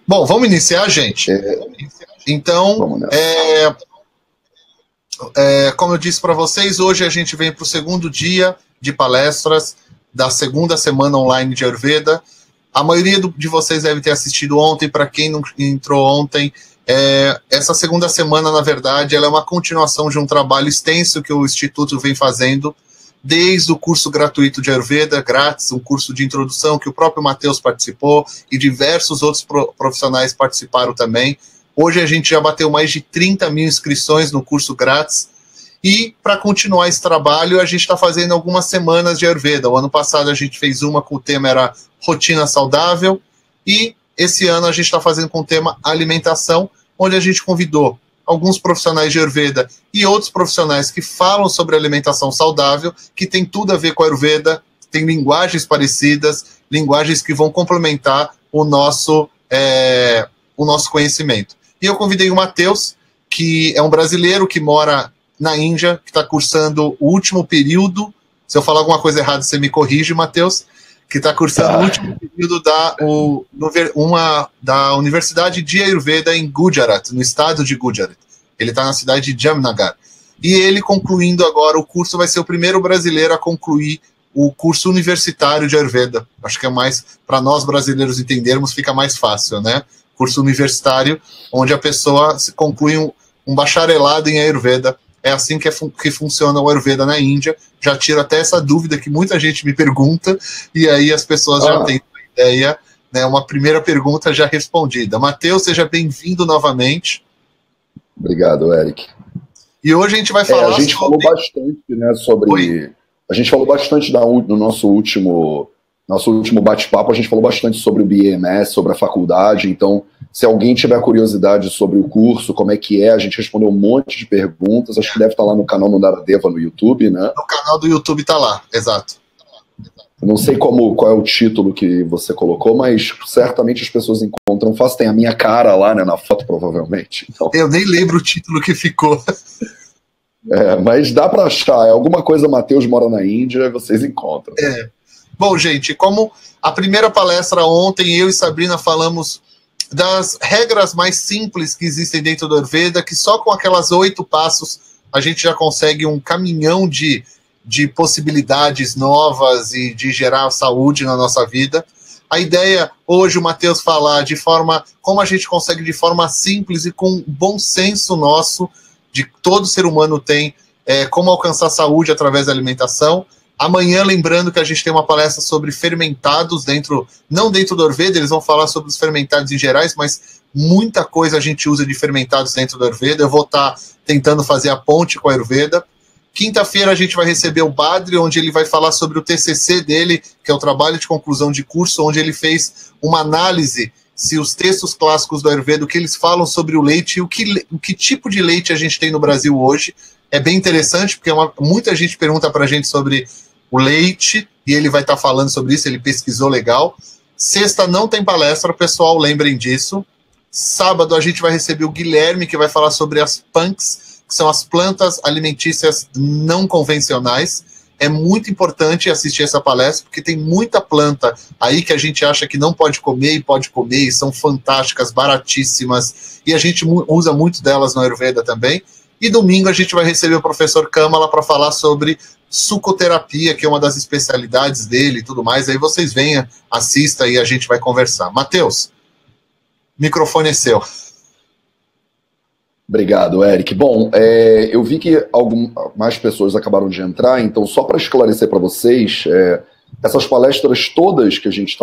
Bom, vamos iniciar, gente? Então, como eu disse para vocês, hoje a gente vem para o segundo dia de palestras da segunda semana online de Ayurveda. A maioria de vocês deve ter assistido ontem. Para quem não entrou ontem, essa segunda semana, na verdade, ela é uma continuação de um trabalho extenso que o Instituto vem fazendo, desde o curso gratuito de Ayurveda, grátis, um curso de introdução que o próprio Matheus participou e diversos outros profissionais participaram também. Hoje a gente já bateu mais de 30 mil inscrições no curso grátis. E para continuar esse trabalho, a gente está fazendo algumas semanas de Ayurveda. O ano passado a gente fez uma com o tema era rotina saudável, e esse ano a gente está fazendo com o tema alimentação, onde a gente convidou alguns profissionais de Ayurveda e outros profissionais que falam sobre alimentação saudável, que tem tudo a ver com a Ayurveda, tem linguagens parecidas, linguagens que vão complementar o nosso conhecimento. E eu convidei o Matheus, que é um brasileiro que mora na Índia, que está cursando o último período. Se eu falar alguma coisa errada, você me corrige, Matheus, que está cursando o último período da Universidade de Ayurveda em Gujarat, no estado de Gujarat. Ele está na cidade de Jamnagar. E ele, concluindo agora o curso, vai ser o primeiro brasileiro a concluir o curso universitário de Ayurveda. Acho que é mais, para nós brasileiros entendermos, fica mais fácil, né? Curso universitário, onde a pessoa conclui um bacharelado em Ayurveda. É assim que funciona o Ayurveda na Índia. Já tiro até essa dúvida que muita gente me pergunta, e aí as pessoas já têm uma ideia, né, uma primeira pergunta já respondida. Matheus, seja bem-vindo novamente. Obrigado, Eric. E hoje a gente vai falar a gente falou bastante, né, sobre... Oi? A gente falou bastante no nosso último bate-papo, a gente falou bastante sobre o BMS, sobre a faculdade. Então, se alguém tiver curiosidade sobre o curso, como é que é, a gente respondeu um monte de perguntas. Acho que deve estar lá no canal no Naradeva, no YouTube, né? No canal do YouTube está lá, exato. Eu não sei qual é o título que você colocou, mas certamente as pessoas encontram fácil. Tem a minha cara lá, né, na foto, provavelmente. Então... Eu nem lembro o título que ficou. Mas dá para achar. É alguma coisa, Matheus mora na Índia, vocês encontram. Bom, gente, como a primeira palestra ontem, eu e Sabrina falamos das regras mais simples que existem dentro do Ayurveda, que só com aquelas 8 passos a gente já consegue um caminhão de possibilidades novas e de gerar saúde na nossa vida. A ideia, hoje, o Matheus falar de forma, como a gente consegue de forma simples e com bom senso nosso, de todo ser humano tem, como alcançar saúde através da alimentação. Amanhã, lembrando que a gente tem uma palestra sobre fermentados não dentro do Ayurveda, eles vão falar sobre os fermentados em gerais, mas muita coisa a gente usa de fermentados dentro do Ayurveda. Eu vou estar tentando fazer a ponte com a Ayurveda. Quinta-feira a gente vai receber o Badri, onde ele vai falar sobre o TCC dele, que é o trabalho de conclusão de curso, onde ele fez uma análise se os textos clássicos do Ayurveda, o que eles falam sobre o leite e o que tipo de leite a gente tem no Brasil hoje. É bem interessante, porque muita gente pergunta para a gente sobre o leite, e ele vai estar falando sobre isso, ele pesquisou legal. Sexta não tem palestra, pessoal, lembrem disso. Sábado a gente vai receber o Guilherme, que vai falar sobre as punks, que são as plantas alimentícias não convencionais. É muito importante assistir essa palestra, porque tem muita planta aí que a gente acha que não pode comer e pode comer, e são fantásticas, baratíssimas, e a gente usa muito delas no Ayurveda também. E domingo a gente vai receber o professor Kamala para falar sobre sucoterapia, que é uma das especialidades dele e tudo mais. Aí vocês venham, assista e a gente vai conversar. Matheus, microfone é seu. Obrigado, Eric. Bom, eu vi que mais pessoas acabaram de entrar, então só para esclarecer para vocês, essas palestras todas que a gente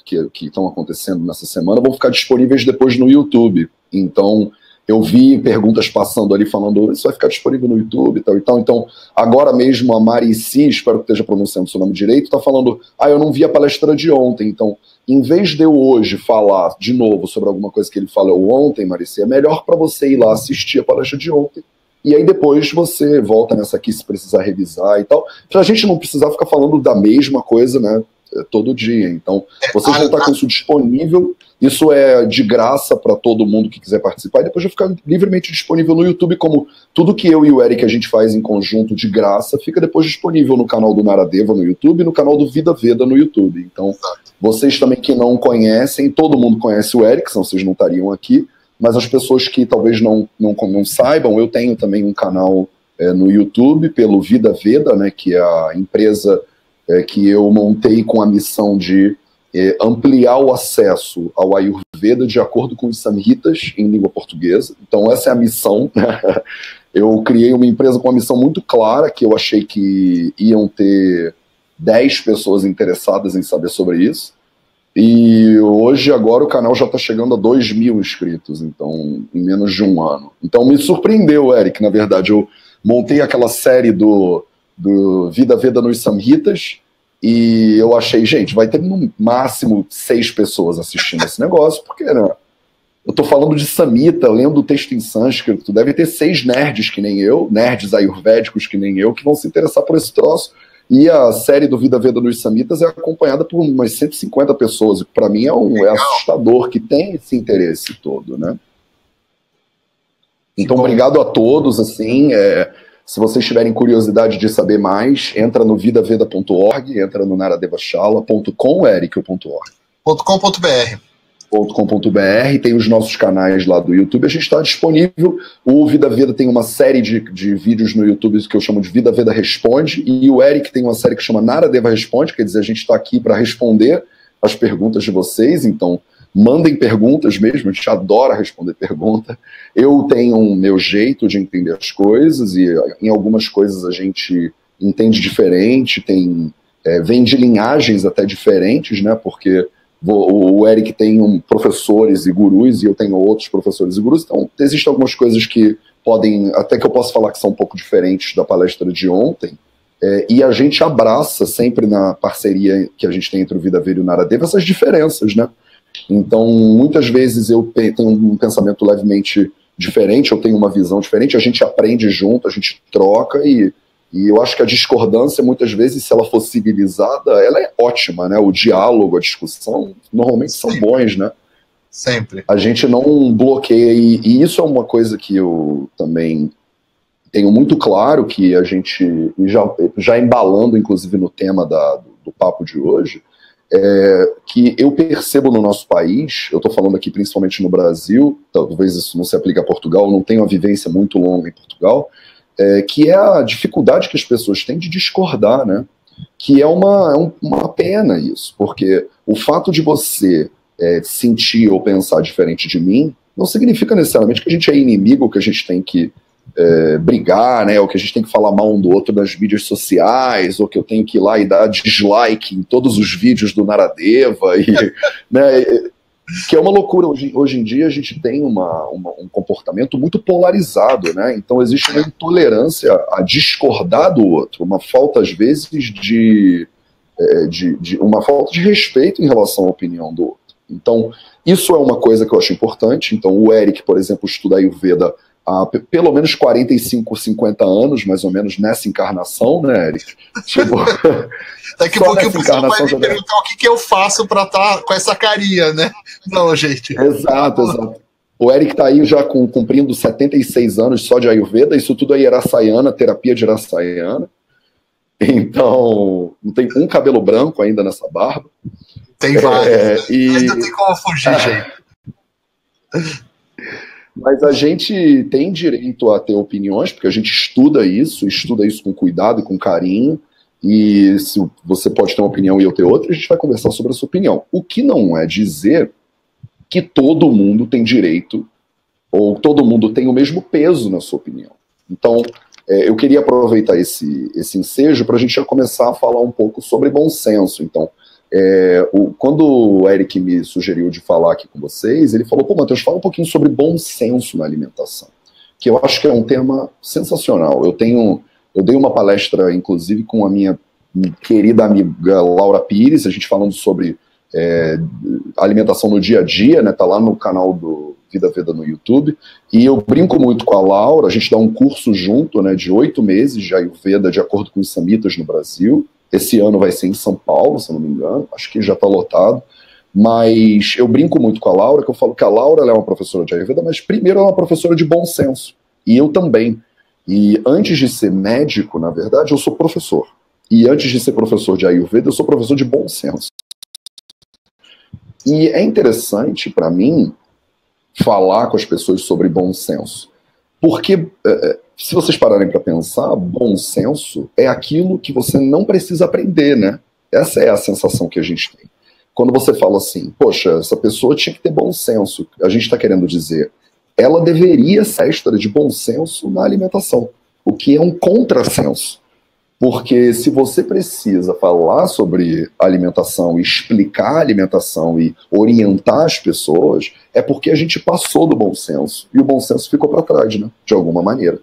que estão acontecendo nessa semana vão ficar disponíveis depois no YouTube. Então, eu vi perguntas passando ali falando, isso vai ficar disponível no YouTube e tal e tal. Então, agora mesmo a Marici, espero que esteja pronunciando o seu nome direito, está falando, eu não vi a palestra de ontem. Então, em vez de eu hoje falar de novo sobre alguma coisa que ele falou ontem, Marici, é melhor para você ir lá assistir a palestra de ontem. E aí depois você volta nessa aqui se precisar revisar e tal. Pra gente não precisar ficar falando da mesma coisa, né, todo dia. Então, vocês vão estar com isso disponível. Isso é de graça para todo mundo que quiser participar. E depois vai ficar livremente disponível no YouTube, como tudo que eu e o Eric a gente faz em conjunto de graça, fica depois disponível no canal do Naradeva no YouTube e no canal do Vida Veda no YouTube. Então, vocês também que não conhecem, todo mundo conhece o Eric, senão vocês não estariam aqui, mas as pessoas que talvez não saibam, eu tenho também um canal no YouTube pelo Vida Veda, né, que é a empresa que eu montei com a missão de ampliar o acesso ao Ayurveda de acordo com os Samhitas em língua portuguesa. Então essa é a missão. Eu criei uma empresa com uma missão muito clara, que eu achei que iam ter 10 pessoas interessadas em saber sobre isso. E hoje, agora, o canal já está chegando a 2.000 inscritos, então, em menos de um ano. Então me surpreendeu, Eric, na verdade. Eu montei aquela série do Vida Veda nos Samhitas, e eu achei, gente, vai ter no máximo 6 pessoas assistindo esse negócio, porque, né, eu tô falando de Samhita, lendo o texto em sânscrito, deve ter 6 nerds que nem eu, nerds ayurvédicos que nem eu, que vão se interessar por esse troço, e a série do Vida Veda nos Samhitas é acompanhada por umas 150 pessoas, e para mim é assustador que tem esse interesse todo, né? Então, obrigado a todos, assim, se vocês tiverem curiosidade de saber mais, entra no vidaveda.org, entra no naradevachala.com, Eric, ou .org? .com.br, tem os nossos canais lá do YouTube, a gente está disponível. O Vida Veda tem uma série de vídeos no YouTube que eu chamo de Vida Veda Responde, e o Eric tem uma série que chama Naradeva Responde, quer dizer, a gente está aqui para responder as perguntas de vocês, então mandem perguntas mesmo, a gente adora responder pergunta. Eu tenho o meu jeito de entender as coisas, e em algumas coisas a gente entende diferente, vem de linhagens até diferentes, né, porque o Eric tem professores e gurus, e eu tenho outros professores e gurus, então existem algumas coisas que até que eu posso falar que são um pouco diferentes da palestra de ontem, e a gente abraça sempre na parceria que a gente tem entre o Vida Veda e o Naradeva essas diferenças, né? Então, muitas vezes eu tenho um pensamento levemente diferente, eu tenho uma visão diferente, a gente aprende junto, a gente troca, e eu acho que a discordância, muitas vezes, se ela for civilizada, ela é ótima, né? O diálogo, a discussão, normalmente são bons, né? Sempre. A gente não bloqueia, e isso é uma coisa que eu também tenho muito claro, que a gente, já embalando, inclusive, no tema do papo de hoje, que eu percebo no nosso país, eu estou falando aqui principalmente no Brasil, talvez isso não se aplique a Portugal, não tenho uma vivência muito longa em Portugal, que é a dificuldade que as pessoas têm de discordar, né? Que é uma pena isso, porque o fato de você sentir ou pensar diferente de mim não significa necessariamente que a gente é inimigo, que a gente tem que brigar, né, ou que a gente tem que falar mal um do outro nas mídias sociais, ou que eu tenho que ir lá e dar dislike em todos os vídeos do Naradeva, né, que é uma loucura. Hoje em dia a gente tem um comportamento muito polarizado, né, então existe uma intolerância a discordar do outro, uma falta às vezes uma falta de respeito em relação à opinião do outro. Então isso é uma coisa que eu acho importante. Então o Eric, por exemplo, estuda Ayurveda há pelo menos 45, 50 anos, mais ou menos, nessa encarnação, né, Eric? Tipo, daqui a pouco o pessoal vai me perguntar o que eu faço para estar com essa carinha, né? Não, gente. Exato. O Eric está aí já cumprindo 76 anos só de Ayurveda, isso tudo é Irasayana, terapia de Irasayana. Então, não tem um cabelo branco ainda nessa barba. Tem vários. Ainda tem como fugir, gente. Mas a gente tem direito a ter opiniões, porque a gente estuda isso com cuidado e com carinho, e se você pode ter uma opinião e eu ter outra, a gente vai conversar sobre a sua opinião. O que não é dizer que todo mundo tem direito, ou todo mundo tem o mesmo peso na sua opinião. Então, eu queria aproveitar esse ensejo para a gente já começar a falar um pouco sobre bom senso. Então, quando o Eric me sugeriu de falar aqui com vocês, ele falou, Matheus, fala um pouquinho sobre bom senso na alimentação, que eu acho que é um tema sensacional. Eu dei uma palestra, inclusive, com a minha querida amiga Laura Pires, a gente falando sobre alimentação no dia a dia, né, tá lá no canal do Vida Veda no YouTube, e eu brinco muito com a Laura, a gente dá um curso junto, né, de 8 meses de Ayurveda de acordo com os Samhitas no Brasil. Esse ano vai ser em São Paulo, se eu não me engano, acho que já está lotado. Mas eu brinco muito com a Laura, que eu falo que a Laura ela é uma professora de Ayurveda, mas primeiro ela é uma professora de bom senso. E eu também. E antes de ser médico, na verdade, eu sou professor. E antes de ser professor de Ayurveda, eu sou professor de bom senso. E é interessante, para mim, falar com as pessoas sobre bom senso. Porque, se vocês pararem para pensar, bom senso é aquilo que você não precisa aprender, né? Essa é a sensação que a gente tem. Quando você fala assim, poxa, essa pessoa tinha que ter bom senso, a gente está querendo dizer, ela deveria ser extra de bom senso na alimentação, o que é um contrassenso. Porque se você precisa falar sobre alimentação, explicar a alimentação e orientar as pessoas, é porque a gente passou do bom senso, e o bom senso ficou para trás, né, de alguma maneira.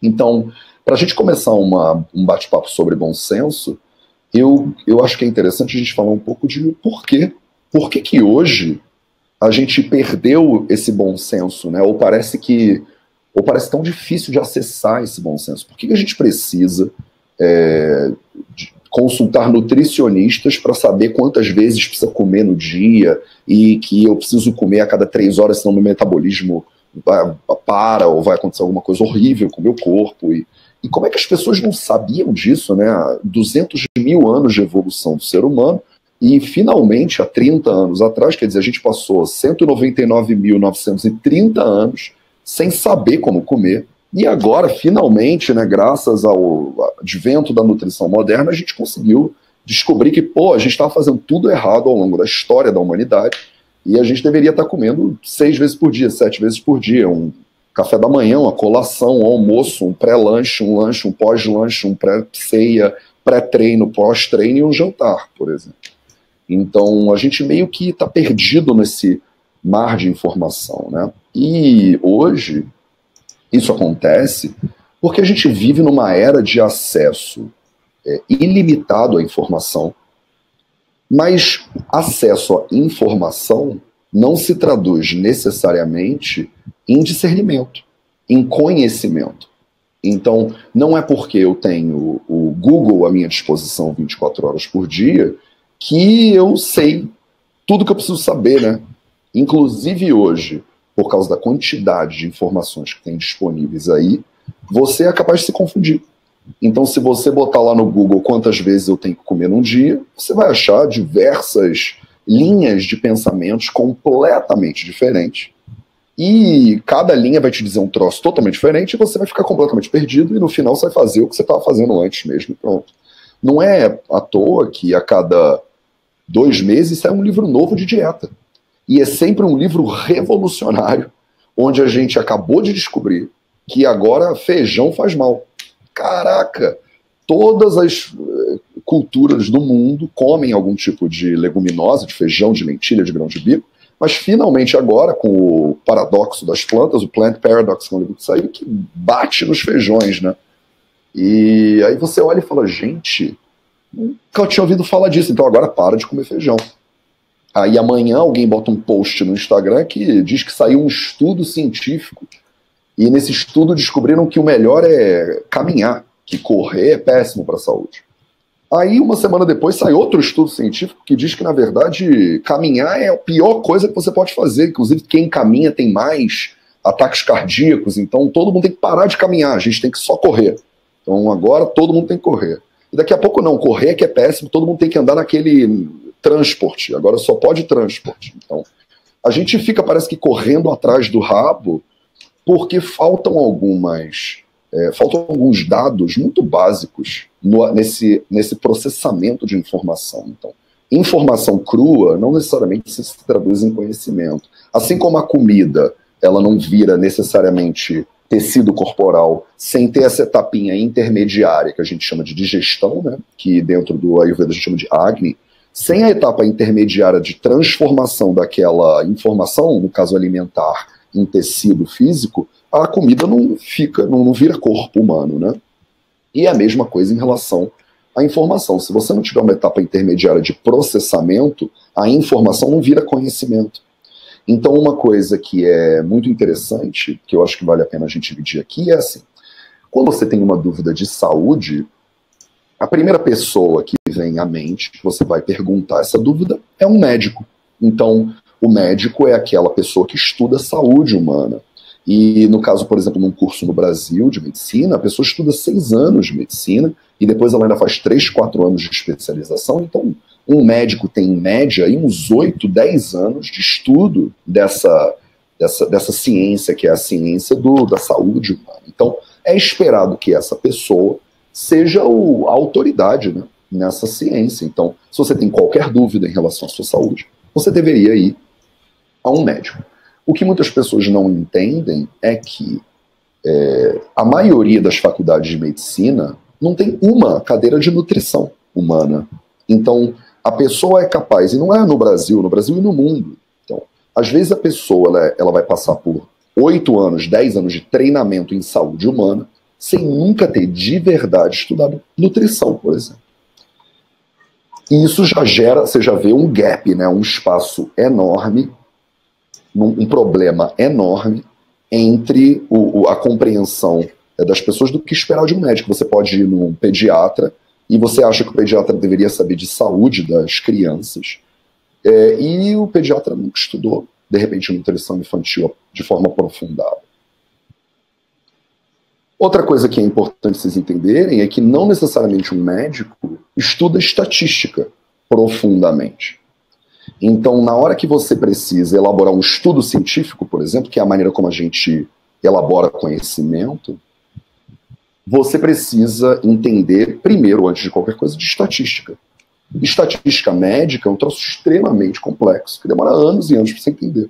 Então, para a gente começar um bate-papo sobre bom senso, eu acho que é interessante a gente falar um pouco de por quê. Por que hoje a gente perdeu esse bom senso, né? Ou parece tão difícil de acessar esse bom senso. Por que a gente precisa consultar nutricionistas para saber quantas vezes precisa comer no dia e que eu preciso comer a cada 3 horas, senão meu metabolismo para ou vai acontecer alguma coisa horrível com o meu corpo? E como é que as pessoas não sabiam disso, né? 200 mil anos de evolução do ser humano, e finalmente, há 30 anos atrás, quer dizer, a gente passou 199.930 anos sem saber como comer, e agora, finalmente, né, graças ao advento da nutrição moderna, a gente conseguiu descobrir que, a gente estava fazendo tudo errado ao longo da história da humanidade, e a gente deveria estar comendo 6 vezes por dia, 7 vezes por dia, um café da manhã, uma colação, um almoço, um pré-lanche, um lanche, um pós-lanche, um pré-ceia, pré-treino, pós-treino e um jantar, por exemplo. Então, a gente meio que está perdido nesse mar de informação, né? E hoje, isso acontece porque a gente vive numa era de acesso ilimitado à informação, mas acesso à informação não se traduz necessariamente em discernimento, em conhecimento. Então, não é porque eu tenho o Google à minha disposição 24 horas por dia que eu sei tudo que eu preciso saber, né? Inclusive hoje, por causa da quantidade de informações que tem disponíveis aí, você é capaz de se confundir. Então, se você botar lá no Google quantas vezes eu tenho que comer num dia, você vai achar diversas linhas de pensamentos completamente diferentes. E cada linha vai te dizer um troço totalmente diferente e você vai ficar completamente perdido e no final você vai fazer o que você estava fazendo antes mesmo. Pronto. Não é à toa que a cada 2 meses sai um livro novo de dieta. E é sempre um livro revolucionário, onde a gente acabou de descobrir que agora feijão faz mal. Caraca! Todas as culturas do mundo comem algum tipo de leguminosa, de feijão, de lentilha, de grão de bico, mas finalmente agora, com o paradoxo das plantas, o Plant Paradox, que é um livro que saiu, que bate nos feijões, né? E aí você olha e fala, gente, nunca tinha ouvido falar disso, então agora para de comer feijão. Aí amanhã alguém bota um post no Instagram que diz que saiu um estudo científico, e nesse estudo descobriram que o melhor é caminhar, que correr é péssimo para a saúde. Aí, uma semana depois, sai outro estudo científico que diz que, na verdade, caminhar é a pior coisa que você pode fazer. Inclusive, quem caminha tem mais ataques cardíacos, então todo mundo tem que parar de caminhar, a gente tem que só correr. Então, agora, todo mundo tem que correr. E daqui a pouco, não, correr que é péssimo, todo mundo tem que andar naquele transporte, agora só pode transporte. Então, a gente fica, parece que, correndo atrás do rabo, porque faltam alguns dados muito básicos nesse processamento de informação. Então, informação crua não necessariamente se traduz em conhecimento. Assim como a comida, ela não vira necessariamente tecido corporal sem ter essa etapinha intermediária que a gente chama de digestão, né, que dentro do Ayurveda a gente chama de Agni, sem a etapa intermediária de transformação daquela informação, no caso alimentar, em tecido físico, a comida não vira corpo humano, né? E é a mesma coisa em relação à informação. Se você não tiver uma etapa intermediária de processamento, a informação não vira conhecimento. Então, uma coisa que é muito interessante, que eu acho que vale a pena a gente dividir aqui, é assim, quando você tem uma dúvida de saúde, A primeira pessoa que vem à mente, que você vai perguntar essa dúvida, é um médico. Então, o médico é aquela pessoa que estuda saúde humana. E no caso, por exemplo, num curso no Brasil de medicina, a pessoa estuda 6 anos de medicina e depois ela ainda faz 3, 4 anos de especialização. Então, um médico tem, em média, aí uns 8, 10 anos de estudo dessa ciência, que é a ciência da saúde humana. Então, é esperado que essa pessoa seja a autoridade, né, nessa ciência. Então, se você tem qualquer dúvida em relação à sua saúde, você deveria ir a um médico. O que muitas pessoas não entendem é que a maioria das faculdades de medicina não tem uma cadeira de nutrição humana. Então, a pessoa é capaz, e não é no Brasil e no mundo. Então, às vezes a pessoa ela vai passar por 8 anos, 10 anos de treinamento em saúde humana, sem nunca ter de verdade estudado nutrição, por exemplo. E isso já gera, você já vê um gap, né, um espaço enorme, um problema enorme entre a compreensão das pessoas do que esperar de um médico. Você pode ir num pediatra e você acha que o pediatra deveria saber de saúde das crianças, e o pediatra nunca estudou, de repente, nutrição infantil de forma aprofundada. Outra coisa que é importante vocês entenderem é que não necessariamente um médico estuda estatística profundamente. Então, na hora que você precisa elaborar um estudo científico, por exemplo, que é a maneira como a gente elabora conhecimento, você precisa entender, primeiro, antes de qualquer coisa, de estatística. Estatística médica é um troço extremamente complexo, que demora anos e anos para você entender.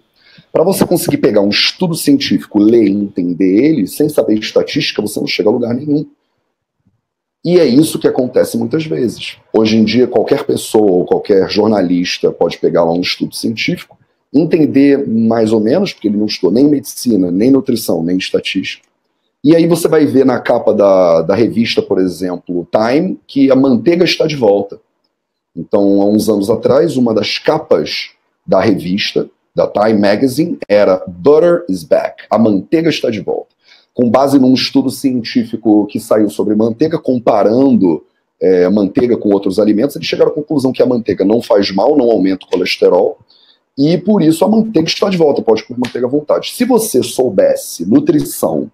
Para você conseguir pegar um estudo científico, ler e entender ele, sem saber estatística, você não chega a lugar nenhum. E é isso que acontece muitas vezes. Hoje em dia, qualquer pessoa ou qualquer jornalista pode pegar lá um estudo científico, entender mais ou menos, porque ele não estudou nem medicina, nem nutrição, nem estatística. E aí você vai ver na capa da revista, por exemplo, Time, que a manteiga está de volta. Então, há uns anos atrás, uma das capas da revista, da Time Magazine, era Butter is back, a manteiga está de volta. Com base num estudo científico que saiu sobre manteiga, comparando manteiga com outros alimentos, eles chegaram à conclusão que a manteiga não faz mal, não aumenta o colesterol, e por isso a manteiga está de volta, pode comer manteiga à vontade. Se você soubesse nutrição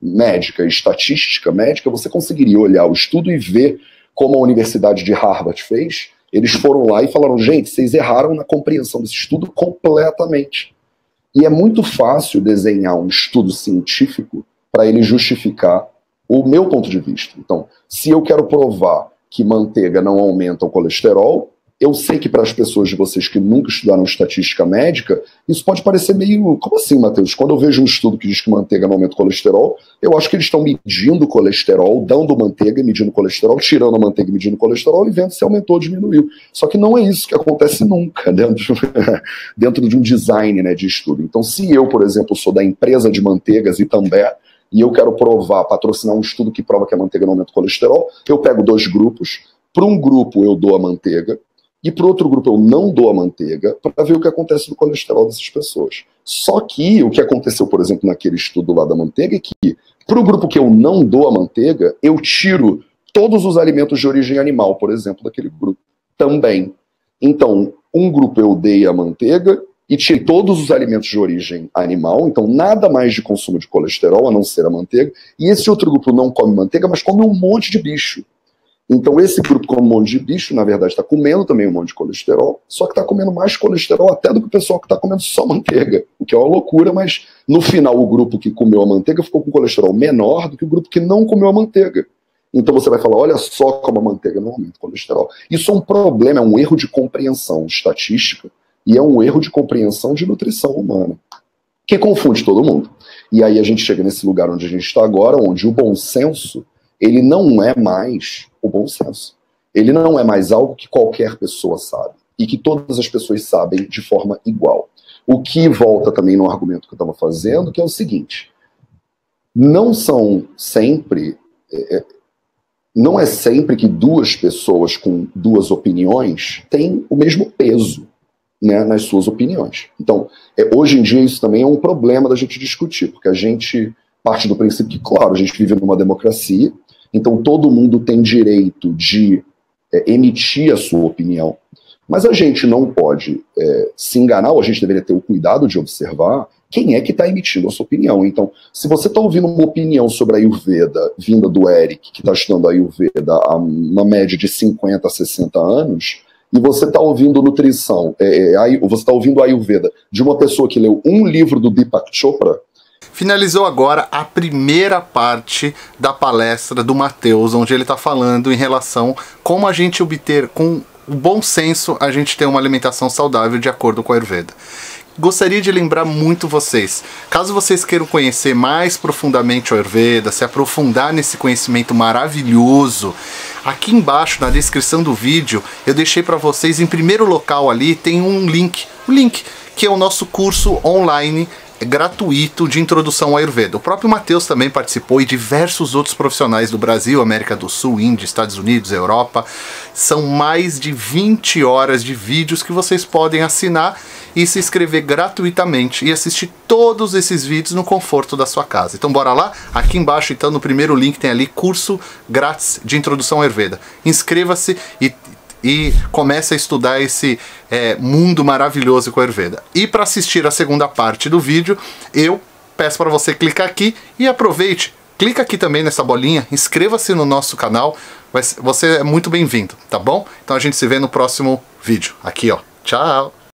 médica e estatística médica, você conseguiria olhar o estudo e ver como a Universidade de Harvard fez. Eles foram lá e falaram, gente, vocês erraram na compreensão desse estudo completamente. E é muito fácil desenhar um estudo científico para ele justificar o meu ponto de vista. Então, se eu quero provar que manteiga não aumenta o colesterol, eu sei que para as pessoas de vocês que nunca estudaram estatística médica, isso pode parecer meio... Como assim, Matheus? Quando eu vejo um estudo que diz que manteiga não aumenta o colesterol, eu acho que eles estão medindo o colesterol, dando manteiga e medindo o colesterol, tirando a manteiga e medindo o colesterol e vendo se aumentou ou diminuiu. Só que não é isso que acontece nunca dentro de um design, né, de estudo. Então, se eu, por exemplo, sou da empresa de manteigas Itambé, e eu quero patrocinar um estudo que prova que a manteiga não aumenta o colesterol, eu pego 2 grupos, para um grupo eu dou a manteiga, e para outro grupo eu não dou a manteiga, para ver o que acontece no colesterol dessas pessoas. Só que o que aconteceu, por exemplo, naquele estudo lá da manteiga, é que para o grupo que eu não dou a manteiga, eu tiro todos os alimentos de origem animal, por exemplo, daquele grupo também. Então, um grupo eu dei a manteiga e tirei todos os alimentos de origem animal, então nada mais de consumo de colesterol, a não ser a manteiga, e esse outro grupo não come manteiga, mas come um monte de bicho. Então esse grupo come um monte de bicho, na verdade está comendo também um monte de colesterol, só que está comendo mais colesterol até do que o pessoal que está comendo só manteiga, o que é uma loucura, mas no final o grupo que comeu a manteiga ficou com colesterol menor do que o grupo que não comeu a manteiga. Então você vai falar, olha só como a manteiga não aumenta o colesterol. Isso é um problema, é um erro de compreensão estatística e é um erro de compreensão de nutrição humana, que confunde todo mundo. E aí a gente chega nesse lugar onde a gente está agora, onde o bom senso, ele não é mais o bom senso. Ele não é mais algo que qualquer pessoa sabe, e que todas as pessoas sabem de forma igual. O que volta também no argumento que eu estava fazendo, que é o seguinte, não é sempre que 2 pessoas com 2 opiniões têm o mesmo peso, né, nas suas opiniões. Então, hoje em dia isso também é um problema da gente discutir, porque a gente parte do princípio que, claro, a gente vive numa democracia então todo mundo tem direito de emitir a sua opinião. Mas a gente não pode se enganar, ou a gente deveria ter o cuidado de observar quem é que está emitindo a sua opinião. Então, se você está ouvindo uma opinião sobre a Ayurveda vinda do Eric, que está estudando a Ayurveda há uma média de 50 a 60 anos, e você está ouvindo nutrição, você está ouvindo a Ayurveda de uma pessoa que leu um livro do Deepak Chopra. Finalizou agora a primeira parte da palestra do Matheus, onde ele está falando em relação como a gente obter, com o bom senso, a gente ter uma alimentação saudável de acordo com a Ayurveda. Gostaria de lembrar muito vocês, caso vocês queiram conhecer mais profundamente o Ayurveda, se aprofundar nesse conhecimento maravilhoso, aqui embaixo na descrição do vídeo eu deixei para vocês, em primeiro local ali tem um link, que é o nosso curso online gratuito de introdução ao Ayurveda. O próprio Matheus também participou e diversos outros profissionais do Brasil, América do Sul, Índia, Estados Unidos, Europa. São mais de 20 horas de vídeos que vocês podem assinar e se inscrever gratuitamente e assistir todos esses vídeos no conforto da sua casa. Então bora lá? Aqui embaixo, então, no primeiro link tem ali curso grátis de introdução ao Ayurveda. Inscreva-se e comece a estudar esse mundo maravilhoso com a Ayurveda. E para assistir a segunda parte do vídeo, eu peço para você clicar aqui e aproveite. Clica aqui também nessa bolinha, inscreva-se no nosso canal, você é muito bem-vindo, tá bom? Então a gente se vê no próximo vídeo. Aqui, ó. Tchau!